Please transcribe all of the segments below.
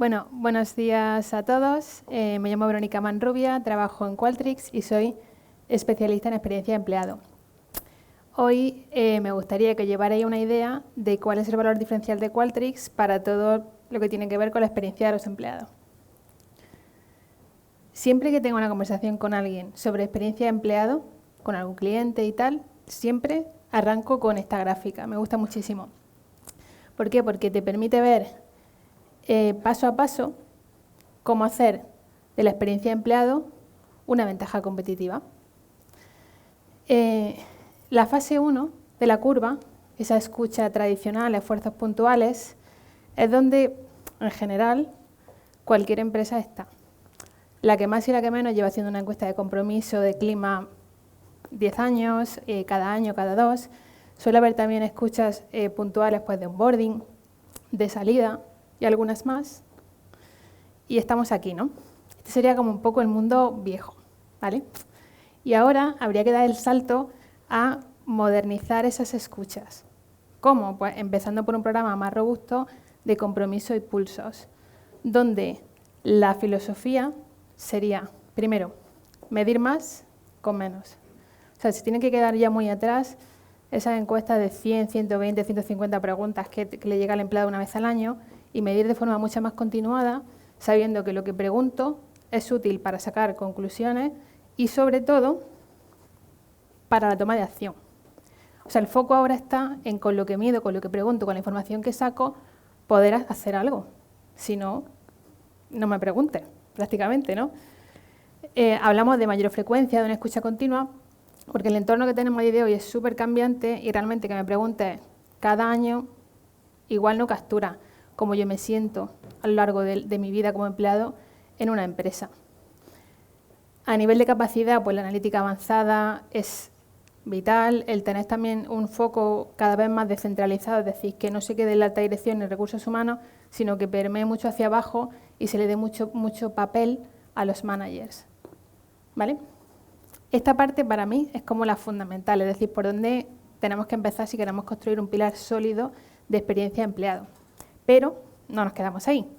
Bueno, buenos días a todos. Me llamo Verónica Manrubia, trabajo en Qualtrics y soy especialista en experiencia de empleado. Hoy me gustaría que llevarais una idea de cuál es el valor diferencial de Qualtrics para todo lo que tiene que ver con la experiencia de los empleados. Siempre que tengo una conversación con alguien sobre experiencia de empleado, con algún cliente y tal, siempre arranco con esta gráfica. Me gusta muchísimo. ¿Por qué? Porque te permite ver paso a paso cómo hacer de la experiencia de empleado una ventaja competitiva. La fase 1 de la curva, esa escucha tradicional, esfuerzos puntuales, es donde, en general, cualquier empresa está. La que más y la que menos lleva haciendo una encuesta de compromiso de clima 10 años, cada año, cada 2. Suele haber también escuchas puntuales pues, de onboarding, de salida y algunas más. Y estamos aquí, ¿no? Este sería como un poco el mundo viejo, ¿vale? Y ahora habría que dar el salto a modernizar esas escuchas. ¿Cómo? Pues empezando por un programa más robusto de compromiso y pulsos, donde la filosofía sería, primero, medir más con menos. O sea, se tiene que quedar ya muy atrás esas encuestas de 100, 120, 150 preguntas que le llega al empleado una vez al año y medir de forma mucho más continuada, sabiendo que lo que pregunto es útil para sacar conclusiones y, sobre todo, para la toma de acción. O sea, el foco ahora está en con lo que mido, con lo que pregunto, con la información que saco, poder hacer algo. Si no, no me pregunte, prácticamente, ¿no? Hablamos de mayor frecuencia, de una escucha continua, porque el entorno que tenemos a día de hoy es súper cambiante y realmente que me pregunte cada año igual no captura cómo yo me siento a lo largo de mi vida como empleado en una empresa. A nivel de capacidad, pues la analítica avanzada es vital, el tener también un foco cada vez más descentralizado, es decir, que no se quede en la alta dirección ni recursos humanos, sino que permee mucho hacia abajo y se le dé mucho papel a los managers. ¿Vale? Esta parte para mí es como la fundamental, es decir, por dónde tenemos que empezar si queremos construir un pilar sólido de experiencia de empleado. Pero no nos quedamos ahí.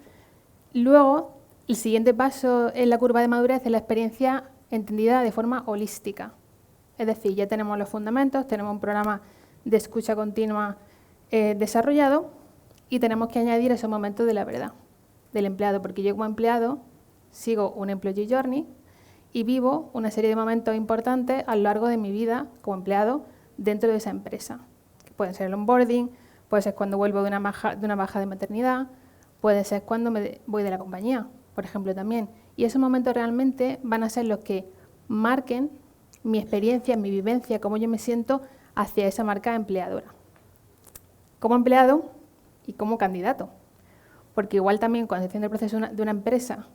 Luego, el siguiente paso en la curva de madurez es la experiencia entendida de forma holística. Es decir, ya tenemos los fundamentos, tenemos un programa de escucha continua desarrollado y tenemos que añadir esos momentos de la verdad del empleado, porque yo como empleado sigo un employee journey y vivo una serie de momentos importantes a lo largo de mi vida como empleado dentro de esa empresa. Que pueden ser el onboarding, puede ser cuando vuelvo de una baja de maternidad, puede ser cuando me voy de la compañía, por ejemplo, también. Y esos momentos realmente van a ser los que marquen mi experiencia, mi vivencia, cómo yo me siento hacia esa marca empleadora. Como empleado y como candidato. Porque igual también cuando estoy en el proceso de una empresa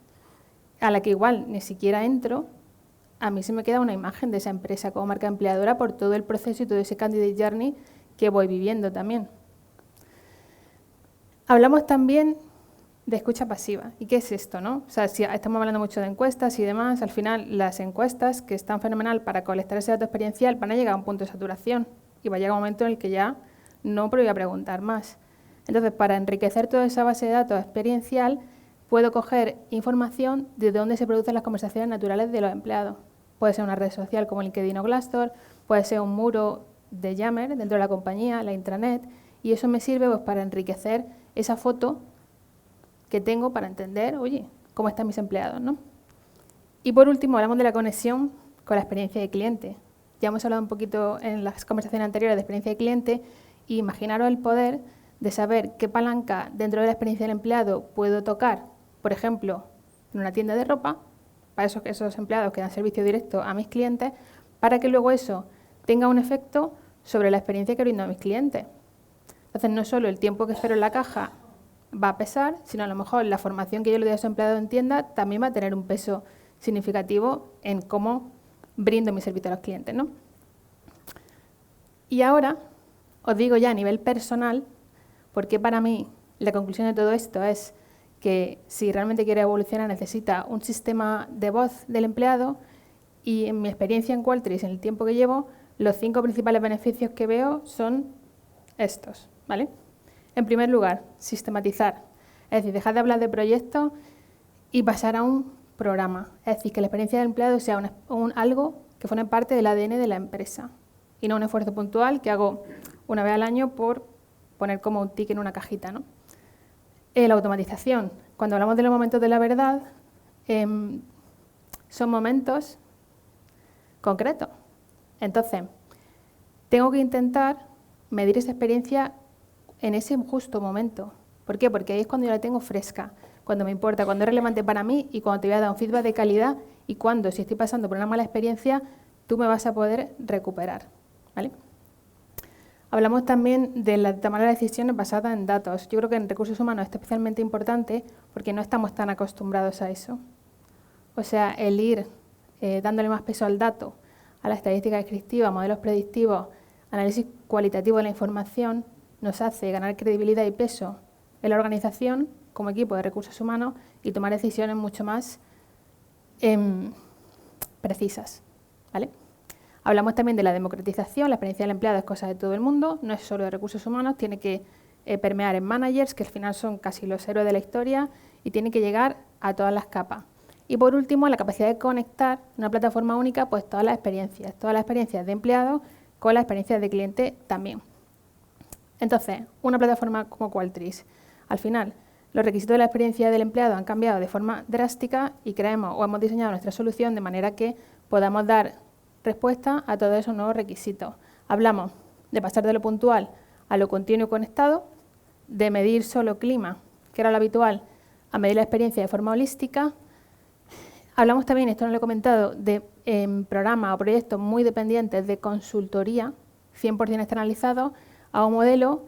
a la que igual ni siquiera entro, a mí se me queda una imagen de esa empresa como marca empleadora por todo el proceso y todo ese candidate journey que voy viviendo también. Hablamos también de escucha pasiva. ¿Y qué es esto, no? O sea, si estamos hablando mucho de encuestas y demás, al final las encuestas, que están fenomenal para colectar ese dato experiencial, van a llegar a un punto de saturación y va a llegar un momento en el que ya no voy a preguntar más. Entonces, para enriquecer toda esa base de datos experiencial, puedo coger información de dónde se producen las conversaciones naturales de los empleados. Puede ser una red social como LinkedIn o Glassdoor, puede ser un muro de Yammer dentro de la compañía, la intranet, y eso me sirve pues, para enriquecer esa foto que tengo para entender, oye, cómo están mis empleados, ¿no? Y por último, hablamos de la conexión con la experiencia de cliente. Ya hemos hablado un poquito en las conversaciones anteriores de experiencia de cliente y imaginaros el poder de saber qué palanca dentro de la experiencia del empleado puedo tocar, por ejemplo, en una tienda de ropa, para esos empleados que dan servicio directo a mis clientes, para que luego eso tenga un efecto sobre la experiencia que brindo a mis clientes. Entonces, no solo el tiempo que espero en la caja va a pesar, sino a lo mejor la formación que yo le doy a ese empleado en tienda también va a tener un peso significativo en cómo brindo mi servicio a los clientes, ¿no? Y ahora os digo ya a nivel personal, porque para mí la conclusión de todo esto es que si realmente quiere evolucionar necesita un sistema de voz del empleado y en mi experiencia en Qualtrics, en el tiempo que llevo, los 5 principales beneficios que veo son estos, ¿vale? En primer lugar, sistematizar. Es decir, dejar de hablar de proyectos y pasar a un programa. Es decir, que la experiencia del empleado sea algo que forme parte del ADN de la empresa y no un esfuerzo puntual que hago una vez al año por poner como un tick en una cajita, ¿no? La automatización. Cuando hablamos de los momentos de la verdad, son momentos concretos. Entonces, tengo que intentar medir esa experiencia en ese justo momento. ¿Por qué? Porque ahí es cuando yo la tengo fresca, cuando me importa, cuando es relevante para mí y cuando te voy a dar un feedback de calidad y cuando, si estoy pasando por una mala experiencia, tú me vas a poder recuperar, ¿vale? Hablamos también de la toma de decisiones basadas en datos. Yo creo que en recursos humanos es especialmente importante porque no estamos tan acostumbrados a eso. O sea, el ir dándole más peso al dato, a la estadística descriptiva, modelos predictivos, análisis cualitativo de la información, nos hace ganar credibilidad y peso en la organización como equipo de recursos humanos y tomar decisiones mucho más precisas, ¿vale? Hablamos también de la democratización, la experiencia del empleado es cosa de todo el mundo, no es solo de recursos humanos, tiene que permear en managers, que al final son casi los héroes de la historia, y tiene que llegar a todas las capas. Y por último, la capacidad de conectar en una plataforma única pues todas las experiencias de empleado con las experiencias de cliente también. Entonces, una plataforma como Qualtrics, al final, los requisitos de la experiencia del empleado han cambiado de forma drástica y creemos o hemos diseñado nuestra solución de manera que podamos dar respuesta a todos esos nuevos requisitos. Hablamos de pasar de lo puntual a lo continuo y conectado, de medir solo clima, que era lo habitual, a medir la experiencia de forma holística. Hablamos también, esto no lo he comentado, de programas o proyectos muy dependientes de consultoría, 100% externalizados, a un modelo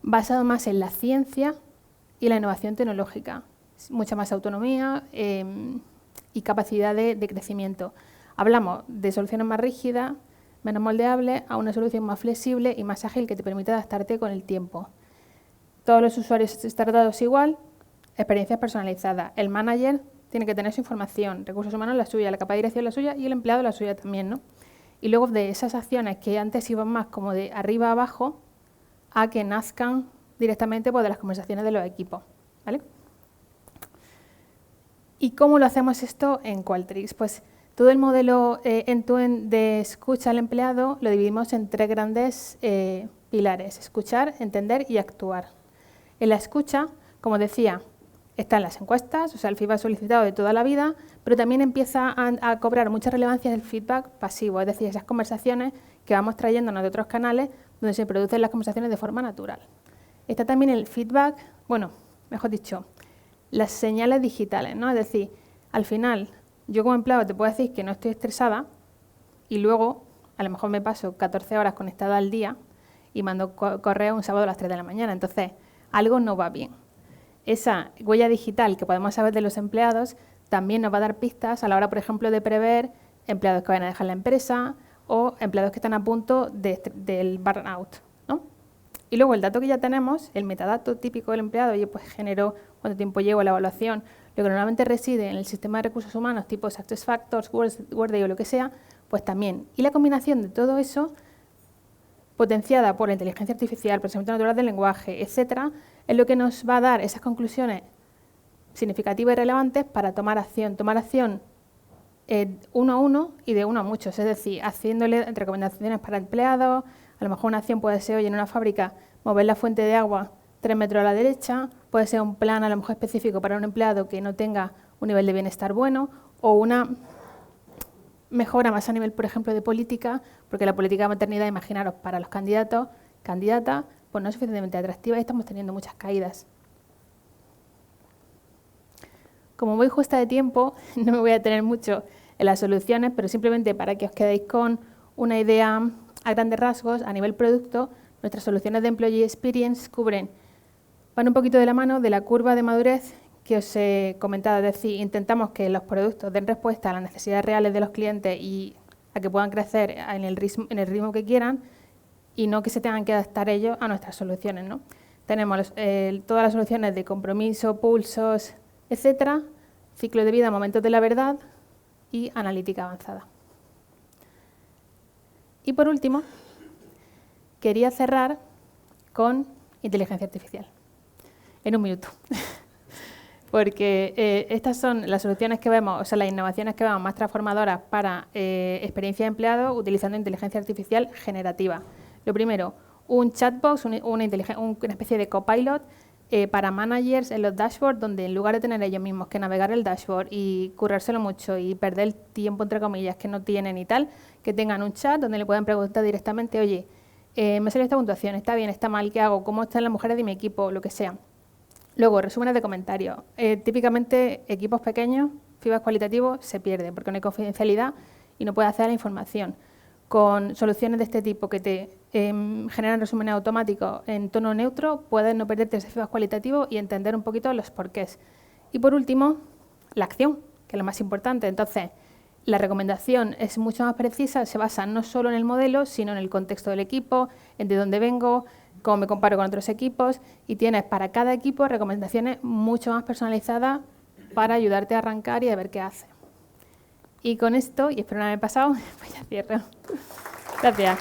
basado más en la ciencia y la innovación tecnológica. Mucha más autonomía y capacidad de crecimiento. Hablamos de soluciones más rígidas, menos moldeables, a una solución más flexible y más ágil que te permite adaptarte con el tiempo. Todos los usuarios están tratados igual, experiencias personalizadas. El manager tiene que tener su información, recursos humanos la suya, la capa de dirección la suya y el empleado la suya también, ¿no? Y luego de esas acciones que antes iban más como de arriba a abajo, a que nazcan directamente pues, de las conversaciones de los equipos, ¿vale? ¿Y cómo lo hacemos esto en Qualtrics? Pues todo el modelo end-to-end de escucha al empleado lo dividimos en 3 grandes pilares: escuchar, entender y actuar. En la escucha, como decía, están las encuestas, o sea, el feedback solicitado de toda la vida, pero también empieza a cobrar mucha relevancia el feedback pasivo, es decir, esas conversaciones que vamos trayéndonos de otros canales donde se producen las conversaciones de forma natural. Está también el feedback, bueno, mejor dicho, las señales digitales, ¿no? Es decir, al final, yo como empleado te puedo decir que no estoy estresada y luego a lo mejor me paso 14 horas conectada al día y mando correo un sábado a las 3 de la mañana. Entonces, algo no va bien. Esa huella digital que podemos saber de los empleados también nos va a dar pistas a la hora, por ejemplo, de prever empleados que van a dejar la empresa o empleados que están a punto del burnout, ¿no? Y luego el dato que ya tenemos, el metadato típico del empleado, oye, pues generó cuánto tiempo llevo la evaluación, lo que normalmente reside en el sistema de recursos humanos tipo SuccessFactors, Workday o lo que sea, pues también. Y la combinación de todo eso, potenciada por la inteligencia artificial, procesamiento natural del lenguaje, etcétera, es lo que nos va a dar esas conclusiones significativas y relevantes para tomar acción. Tomar acción uno a uno y de uno a muchos, es decir, haciéndole recomendaciones para empleados. A lo mejor una acción puede ser, oye, en una fábrica, mover la fuente de agua 3 metros a la derecha, puede ser un plan a lo mejor específico para un empleado que no tenga un nivel de bienestar bueno, o una mejora más a nivel, por ejemplo, de política, porque la política de maternidad, imaginaros, para los candidatos, candidatas, pues no es suficientemente atractiva y estamos teniendo muchas caídas. Como voy justa de tiempo, no me voy a detener mucho en las soluciones, pero simplemente para que os quedéis con una idea a grandes rasgos, a nivel producto, nuestras soluciones de Employee Experience van un poquito de la mano de la curva de madurez que os he comentado, es decir, intentamos que los productos den respuesta a las necesidades reales de los clientes y a que puedan crecer en el ritmo que quieran y no que se tengan que adaptar ellos a nuestras soluciones, ¿no? Tenemos todas las soluciones de compromiso, pulsos, etcétera, ciclo de vida, momentos de la verdad y analítica avanzada. Y por último, quería cerrar con inteligencia artificial. En un minuto. porque estas son las soluciones que vemos, o sea, las innovaciones que vemos más transformadoras para experiencia de empleado utilizando inteligencia artificial generativa. Lo primero, un chatbot, una especie de copilot para managers en los dashboards, donde en lugar de tener ellos mismos que navegar el dashboard y currárselo mucho y perder el tiempo, entre comillas, que no tienen y tal, que tengan un chat donde le puedan preguntar directamente, oye, me salió esta puntuación, está bien, está mal, ¿qué hago? ¿Cómo están las mujeres de mi equipo? Lo que sea. Luego, resúmenes de comentarios. Típicamente, equipos pequeños, feedback cualitativo, se pierde porque no hay confidencialidad y no puede acceder a la información. Con soluciones de este tipo que te generan resúmenes automáticos en tono neutro, puedes no perderte ese feedback cualitativo y entender un poquito los porqués. Y por último, la acción, que es lo más importante. Entonces, la recomendación es mucho más precisa, se basa no solo en el modelo, sino en el contexto del equipo, en de dónde vengo, cómo me comparo con otros equipos, y tienes para cada equipo recomendaciones mucho más personalizadas para ayudarte a arrancar y a ver qué hace. Y con esto, y espero no haberme pasado, pues ya cierro. Gracias.